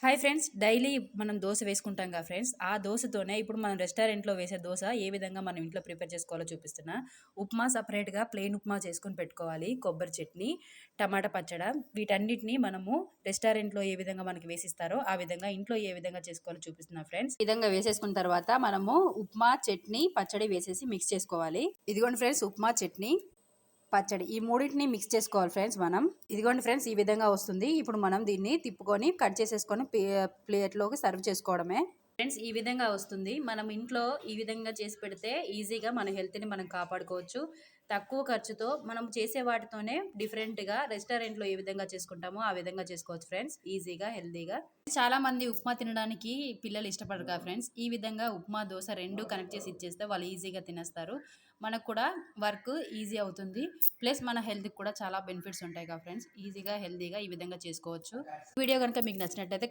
Hi friends, daily మనం దోశ వేసుకుంటాం కదా ఫ్రెండ్స్. ఆ దోశతోనే ఇప్పుడు మనం రెస్టారెంట్లో వేసే దోశ ఏ విధంగా మనం ఇంట్లో ప్రిపేర్ చేసుకోవాలో చూపిస్తున్నా. ఉప్మా సపరేట్గా ప్లెయిన్ ఉప్మా చేసుకొని పెట్టుకోవాలి. కొబ్బరి చట్నీ, టమాటా పచ్చడ, వీటన్నిటిని మనము రెస్టారెంట్లో ఏ విధంగా మనకి వేసిస్తారో ఆ విధంగా ఇంట్లో ఏ విధంగా చేసుకోవాలో చూపిస్తున్నా ఫ్రెండ్స్. ఈ విధంగా వేసేసుకున్న తర్వాత మనము ఉప్మా, చట్నీ, పచ్చడి వేసేసి మిక్స్ చేసుకోవాలి. ఇదిగోండి ఫ్రెండ్స్, ఉప్మా, చట్నీ, పచ్చడి ఈ మూడింటిని మిక్స్ చేసుకోవాలి ఫ్రెండ్స్. మనం ఇదిగోండి ఫ్రెండ్స్, ఈ విధంగా వస్తుంది. ఇప్పుడు మనం దీన్ని తిప్పుకొని కట్ చేసేసుకొని ప్లేట్లోకి సర్వ్ చేసుకోవడమే ఫ్రెండ్స్. ఈ విధంగా వస్తుంది. మనం ఇంట్లో ఈ విధంగా చేసి పెడితే ఈజీగా మన హెల్త్ని మనం కాపాడుకోవచ్చు. తక్కువ ఖర్చుతో మనం చేసే వాటితోనే డిఫరెంట్గా రెస్టారెంట్లో ఏ విధంగా చేసుకుంటామో ఆ విధంగా చేసుకోవచ్చు ఫ్రెండ్స్, ఈజీగా హెల్తీగా. చాలా మంది ఉప్మా తినడానికి పిల్లలు ఇష్టపడరు కదా ఫ్రెండ్స్. ఈ విధంగా ఉప్మా, దోశ రెండు కనెక్ట్ చేసి ఇచ్చేస్తే వాళ్ళు ఈజీగా తినేస్తారు. మనకు కూడా వర్క్ ఈజీ అవుతుంది. ప్లస్ మన హెల్త్కి కూడా చాలా బెనిఫిట్స్ ఉంటాయి కదా ఫ్రెండ్స్. ఈజీగా హెల్తీగా ఈ విధంగా చేసుకోవచ్చు. వీడియో కనుక మీకు నచ్చినట్లయితే